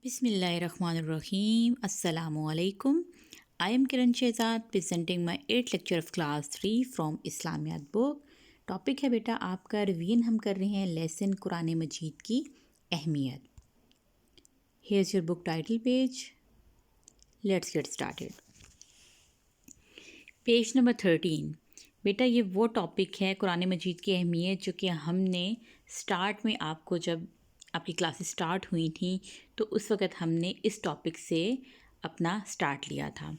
Bismillahirrahmanirrahim. Assalamu alaikum. I am Kiran Shehzad presenting my 8th lecture of class 3 from Islamiyat book. Topic है बेटा आपका revision हम कर रहे हैं लेसन कुरान मजीद की अहमियत. Here's your book title page. Let's get started. Page number 13. बेटा ये वो टॉपिक है कुरान मजीद की अहमियत जो कि हमने स्टार्ट में आपको जब आपकी क्लासेस स्टार्ट हुई थी तो उस वक़्त हमने इस टॉपिक से अपना स्टार्ट लिया था.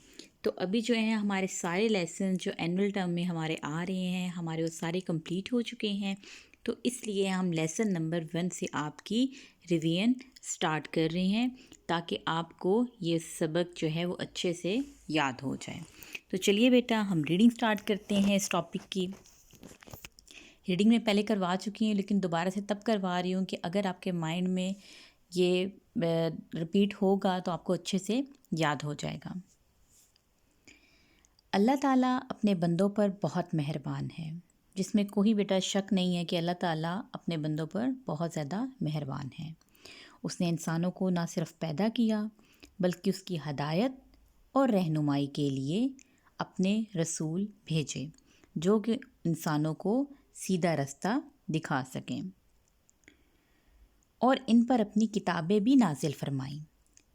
तो अभी जो है हमारे सारे लेसन जो एनुअल टर्म में हमारे आ रहे हैं हमारे वो सारे कंप्लीट हो चुके हैं. तो इसलिए हम लेसन नंबर 1 से आपकी रिवीजन स्टार्ट कर रहे हैं ताकि आपको ये सबक जो है वो अच्छे से याद हो जाए. तो चलिए बेटा हम रीडिंग स्टार्ट करते हैं इस टॉपिक की. रीडिंग में पहले करवा चुकी हूँ लेकिन दोबारा से तब करवा रही हूँ कि अगर आपके माइंड में ये रिपीट होगा तो आपको अच्छे से याद हो जाएगा. अल्लाह ताला अपने बंदों पर बहुत मेहरबान है. जिसमें कोई बेटा शक नहीं है कि अल्लाह ताला अपने बंदों पर बहुत ज़्यादा मेहरबान है. उसने इंसानों को ना सिर्फ पैदा किया बल्कि उसकी हदायत और रहनुमाई के लिए अपने रसूल भेजे जो कि इंसानों को सीधा रास्ता दिखा सकें और इन पर अपनी किताबें भी नाजिल फरमाईं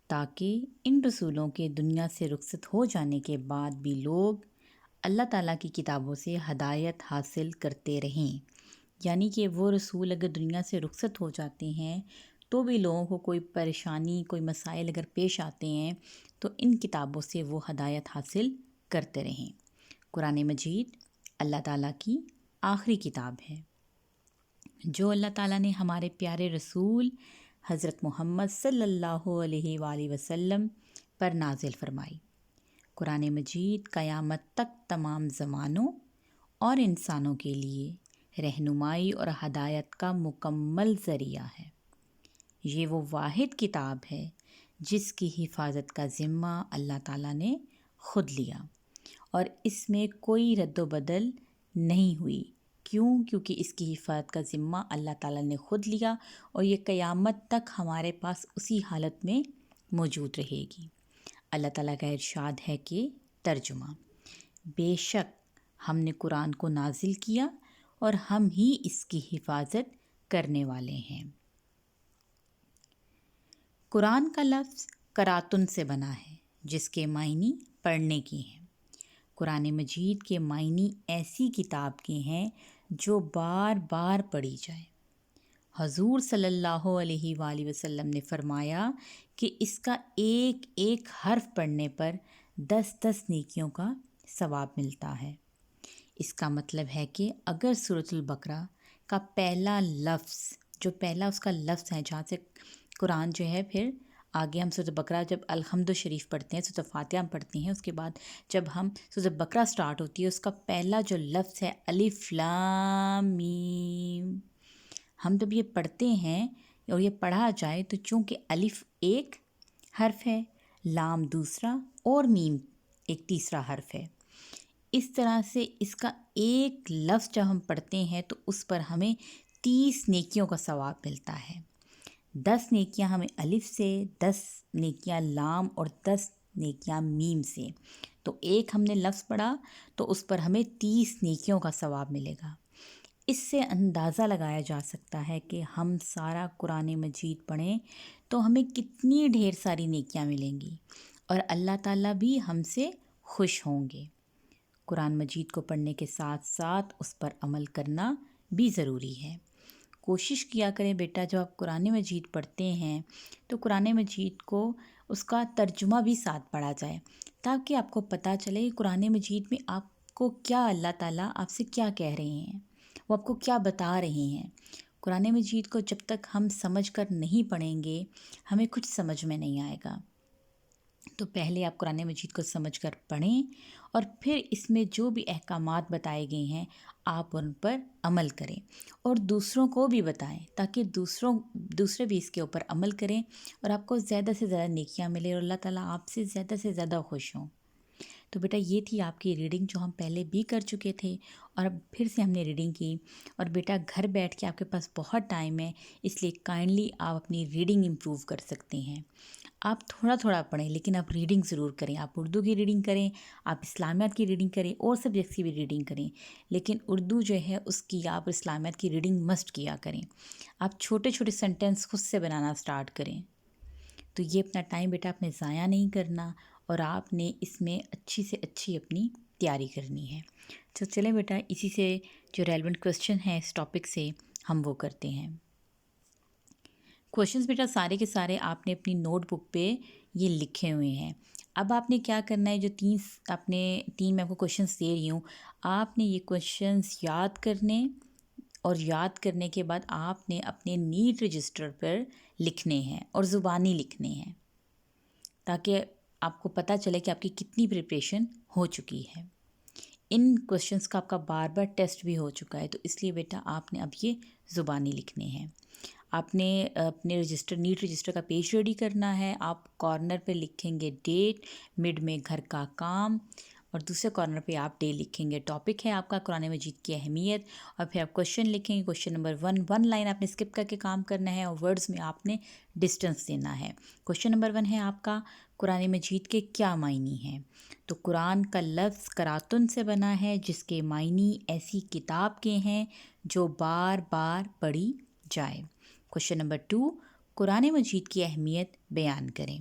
ताकि इन रसूलों के दुनिया से रुखसत हो जाने के बाद भी लोग अल्लाह ताला की किताबों से हदायत हासिल करते रहें. यानी कि वो रसूल अगर दुनिया से रुखसत हो जाते हैं तो भी लोगों को कोई परेशानी कोई मसाइल अगर पेश आते हैं तो इन किताबों से वो हदायत हासिल करते रहें. कुरान मजीद अल्लाह ताला की आखिरी किताब है जो अल्लाह ताला ने हमारे प्यारे रसूल हज़रत मोहम्मद सल्लल्लाहु अलैहि वसल्लम पर नाजिल फरमाई. कुरान मजीद क़यामत तक तमाम ज़मानों और इंसानों के लिए रहनुमाई और हदायत का मुकम्मल ज़रिया है. ये वो वाहिद किताब है जिसकी हिफाजत का ज़िम्मा अल्लाह ताला ने ख़ुद लिया और इसमें कोई रद्द-व-बदल नहीं हुई. क्योंकि इसकी हिफाजत का ज़िम्मा अल्लाह ताला ने ख़ुद लिया और ये क़यामत तक हमारे पास उसी हालत में मौजूद रहेगी. अल्लाह ताला का इरशाद है कि तर्जुमा बेशक हमने कुरान को नाजिल किया और हम ही इसकी हिफाजत करने वाले हैं. कुरान का लफ्ज़ करातुन से बना है जिसके मायनी पढ़ने की हैं. कुरान मजीद के मायनी ऐसी किताब के हैं जो बार बार पढ़ी जाए. हजूर सल्लल्लाहु अलैहि वसल्लम ने फरमाया कि इसका एक एक हर्फ पढ़ने पर 10-10 नेकियों का सवाब मिलता है. इसका मतलब है कि अगर सूरतुल बकरा का पहला लफ्ज़ जो पहला उसका लफ्ज़ है जहाँ से कुरान जो है फिर आगे हम सूरत बकरा जब अलहम्द शरीफ पढ़ते हैं सूरत फातिहा हम पढ़ते हैं उसके बाद जब हम सूरत बकरा स्टार्ट होती है उसका पहला जो लफ्ज़ है अलिफ लाम मीम. हम जब ये पढ़ते हैं और ये पढ़ा जाए तो चूँकि अलिफ एक हर्फ है लाम दूसरा और मीम एक तीसरा हर्फ है. इस तरह से इसका एक लफ्ज़ जब हम पढ़ते हैं तो उस पर हमें 30 नेकियों का सवाब मिलता है. 10 नेकियां हमें अलिफ से 10 नेकियां लाम और 10 नेकियां मीम से. तो एक हमने लफ्ज़ पढ़ा तो उस पर हमें 30 नेकियों का सवाब मिलेगा. इससे अंदाज़ा लगाया जा सकता है कि हम सारा कुरान मजीद पढ़ें तो हमें कितनी ढेर सारी नेकियां मिलेंगी और अल्लाह ताला भी हमसे खुश होंगे. कुरान मजीद को पढ़ने के साथ साथ उस पर अमल करना भी ज़रूरी है. कोशिश किया करें बेटा जब आप कुरान मजीद पढ़ते हैं तो कुरान मजीद को उसका तर्जुमा भी साथ पढ़ा जाए ताकि आपको पता चले कि कुरान मजीद में आपको क्या अल्लाह ताला आपसे क्या कह रहे हैं वो आपको क्या बता रहे हैं. कुरान मजीद को जब तक हम समझ कर नहीं पढ़ेंगे हमें कुछ समझ में नहीं आएगा. तो पहले आप कुरान मजीद को समझ कर पढ़ें और फिर इसमें जो भी अहकामात बताए गए हैं आप उन पर अमल करें और दूसरों को भी बताएं ताकि दूसरे भी इसके ऊपर अमल करें और आपको ज़्यादा से ज़्यादा नेकियां मिले और अल्लाह ताला आपसे ज़्यादा खुश हों. تو بیٹا یہ تھی آپ کی ریڈنگ جو ہم پہلے بھی کر چکے تھے اور اب پھر سے ہم نے ریڈنگ کی. اور بیٹا گھر بیٹھ کے آپ کے پاس بہت ٹائم ہے، اس لیے کائنڈلی آپ اپنی ریڈنگ امپروو کر سکتے ہیں. آپ تھوڑا تھوڑا پڑھیں لیکن آپ ریڈنگ ضرور کریں. آپ اردو کی ریڈنگ کریں، آپ اسلامیات کی ریڈنگ کریں، اور سبجیکٹس کی بھی ریڈنگ کریں، لیکن اردو جو ہے اس کی آپ اسلامیات کی ریڈنگ مسٹ کیا کریں. آپ چھوٹے چھوٹے سینٹینس خود سے بنانا اسٹارٹ کریں. تو یہ اپنا ٹائم بیٹا آپ نے ضائع نہیں کرنا اور آپ نے اس میں اچھی سے اچھی اپنی تیاری کرنی ہے. تو چلیں بیٹا اسی سے جو ریلیونٹ کویسچن ہیں اس ٹاپک سے ہم وہ کرتے ہیں. کویشچنس بیٹا سارے کے سارے آپ نے اپنی نوٹ بک پہ یہ لکھے ہوئے ہیں. اب آپ نے کیا کرنا ہے، جو تین میں آپ کو کویشچنس دے رہی ہوں، آپ نے یہ کویشچنس یاد کرنے اور یاد کرنے کے بعد آپ نے اپنے نیٹ رجسٹر پر لکھنے ہیں اور زبانی لکھنے ہیں، تاکہ آپ کو پتہ چلے کہ آپ کی کتنی پریپریشن ہو چکی ہے. ان کویشچنس کا آپ کا بار بار ٹیسٹ بھی ہو چکا ہے، تو اس لیے بیٹا آپ نے اب یہ زبانی لکھنے ہیں. آپ نے اپنے نیٹ رجسٹر کا پیج ریڈی کرنا ہے. آپ کارنر پہ لکھیں گے ڈیٹ، مڈ میں گھر کا کام، اور دوسرے کارنر پہ آپ ڈے لکھیں گے. ٹاپک ہے آپ کا قرآن مجید کی اہمیت، اور پھر آپ کویشچن لکھیں گے. کویشچن نمبر 1 لائن آپ نے اسکپ کر کے کام کرنا ہے، اور ورڈز میں آپ نے ڈسٹنس دینا ہے. کویشچن نمبر 1 ہے آپ کا قرآن مجید کے کیا معنی ہیں. تو قرآن کا لفظ قراتن سے بنا ہے، جس کے معنی ایسی کتاب کے ہیں جو بار بار پڑھی جائے. کویشچن نمبر 2، قرآن مجید کی اہمیت بیان کریں.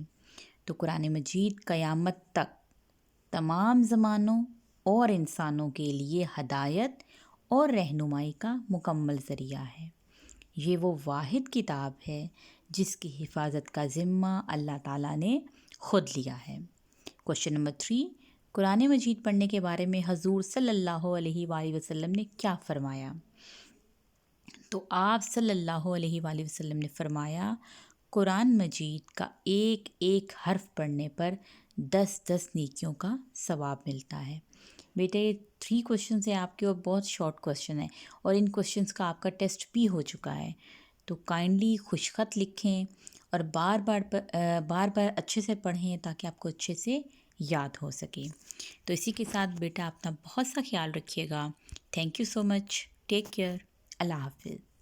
تو قرآن مجید قیامت تک تمام زمانوں اور انسانوں کے لیے ہدایت اور رہنمائی کا مکمل ذریعہ ہے. یہ وہ واحد کتاب ہے جس کی حفاظت کا ذمہ اللہ تعالیٰ نے خود لیا ہے. کویشچن نمبر 3، قرآن مجید پڑھنے کے بارے میں حضور صلی اللہ علیہ وآلہ وسلم نے کیا فرمایا. تو آپ صلی اللہ علیہ وآلہ وسلم نے فرمایا، قرآن مجید کا ایک ایک حرف پڑھنے پر 10 نیکیوں کا ثواب ملتا ہے. بیٹے یہ 3 کویشچنز ہیں آپ کے، اور بہت شارٹ کویشچن ہیں، اور ان کویشچنز کا آپ کا ٹیسٹ بھی ہو چکا ہے. تو کائنڈلی خوش خط لکھیں اور بار بار اچھے سے پڑھیں تاکہ آپ کو اچھے سے یاد ہو سکے. تو اسی کے ساتھ بیٹا اپنا بہت سا خیال رکھیے گا. Thank you so much. Take care. اللہ حافظ.